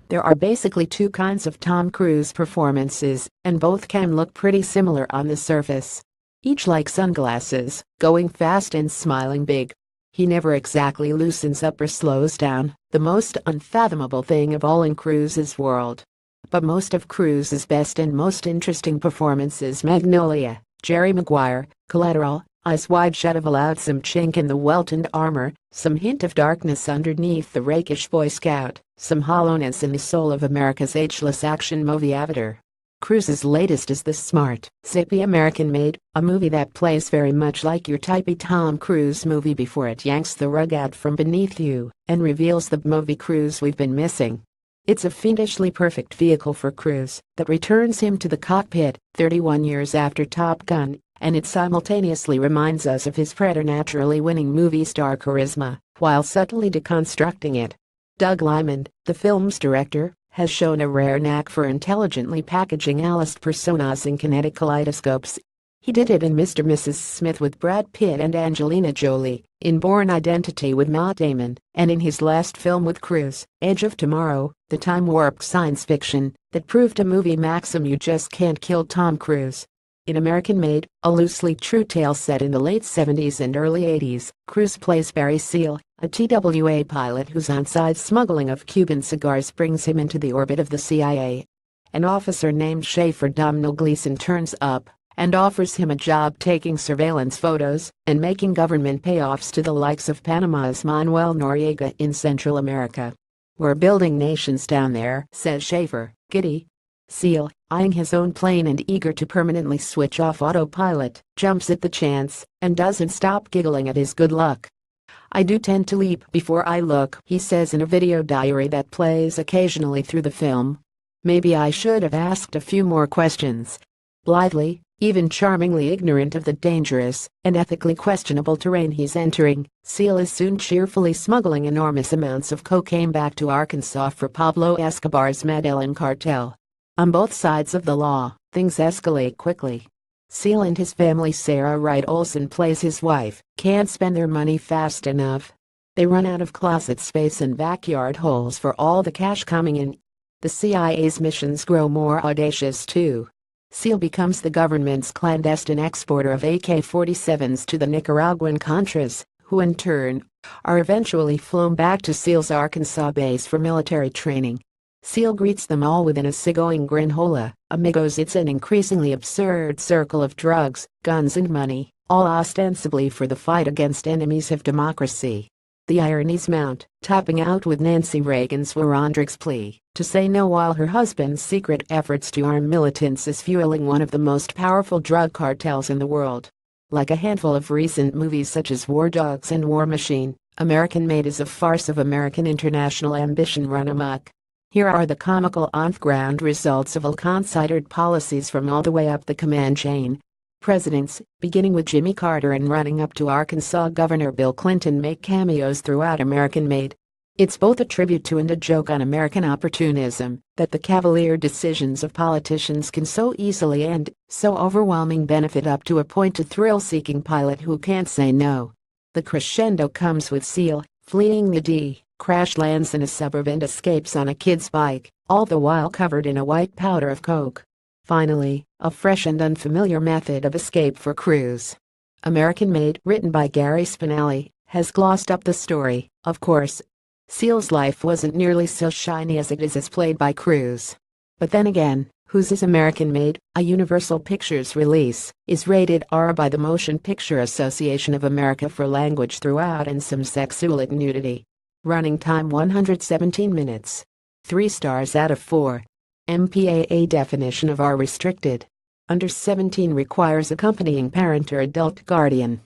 There are basically two kinds of Tom Cruise performances, and both can look pretty similar on the surface. Each like sunglasses, going fast and smiling big. He never exactly loosens up or slows down, the most unfathomable thing of all in Cruise's world. But most of Cruise's best and most interesting performances: Magnolia, Jerry Maguire, Collateral, Eyes Wide Shut, have allowed some chink in the weltoned armor, some hint of darkness underneath the rakish Boy Scout, some hollowness in the soul of America's ageless action movie Avatar. Cruise's latest is the smart, zippy American Made, a movie that plays very much like your typey Tom Cruise movie before it yanks the rug out from beneath you and reveals the movie Cruise we've been missing. It's a fiendishly perfect vehicle for Cruise that returns him to the cockpit 31 years after Top Gun, and it simultaneously reminds us of his preternaturally winning movie star charisma while subtly deconstructing it. Doug Liman, the film's director, has shown a rare knack for intelligently packaging Alice personas in kinetic kaleidoscopes. He did it in Mr. and Mrs. Smith with Brad Pitt and Angelina Jolie, in Bourne Identity with Matt Damon, and in his last film with Cruise, Edge of Tomorrow, the time-warped science fiction that proved a movie maxim: you just can't kill Tom Cruise. In American Made, a loosely true tale set in the late 70s and early 80s, Cruise plays Barry Seal, a TWA pilot whose on-side smuggling of Cuban cigars brings him into the orbit of the CIA. An officer named Schaefer Domhnall Gleeson turns up and offers him a job taking surveillance photos and making government payoffs to the likes of Panama's Manuel Noriega in Central America. "We're building nations down there," says Schaefer, giddy. Seal, eyeing his own plane and eager to permanently switch off autopilot, jumps at the chance and doesn't stop giggling at his good luck. "I do tend to leap before I look," he says in a video diary that plays occasionally through the film. "Maybe I should have asked a few more questions." Blithely, even charmingly ignorant of the dangerous and ethically questionable terrain he's entering, Seal is soon cheerfully smuggling enormous amounts of cocaine back to Arkansas for Pablo Escobar's Medellin cartel. On both sides of the law, things escalate quickly. Seal and his family, Sarah Wright Olsen plays his wife, can't spend their money fast enough. They run out of closet space and backyard holes for all the cash coming in. The CIA's missions grow more audacious too. Seal becomes the government's clandestine exporter of AK-47s to the Nicaraguan Contras, who in turn are eventually flown back to Seal's Arkansas base for military training. Seal greets them all with an easygoing grin. "Hola, amigos." It's an increasingly absurd circle of drugs, guns and money, all ostensibly for the fight against enemies of democracy. The ironies mount, topping out with Nancy Reagan's Warondrig's plea to say no while her husband's secret efforts to arm militants is fueling one of the most powerful drug cartels in the world. Like a handful of recent movies such as War Dogs and War Machine, American Made is a farce of American international ambition run amok. Here are the comical on-ground results of ill-considered policies from all the way up the command chain. Presidents, beginning with Jimmy Carter and running up to Arkansas Governor Bill Clinton, make cameos throughout American Made. It's both a tribute to and a joke on American opportunism that the cavalier decisions of politicians can so easily and so overwhelming benefit up to a point a thrill-seeking pilot who can't say no. The crescendo comes with Seal fleeing the D, crash lands in a suburb and escapes on a kid's bike, all the while covered in a white powder of coke. Finally, a fresh and unfamiliar method of escape for Cruise. American Made, written by Gary Spinelli, has glossed up the story, of course. Seal's life wasn't nearly so shiny as it is as played by Cruise. But then again, whose is American Made, a Universal Pictures release, is rated R by the Motion Picture Association of America for language throughout and some sexual nudity. Running time 117 minutes. 3 stars out of 4. MPAA definition of R restricted. Under 17 requires accompanying parent or adult guardian.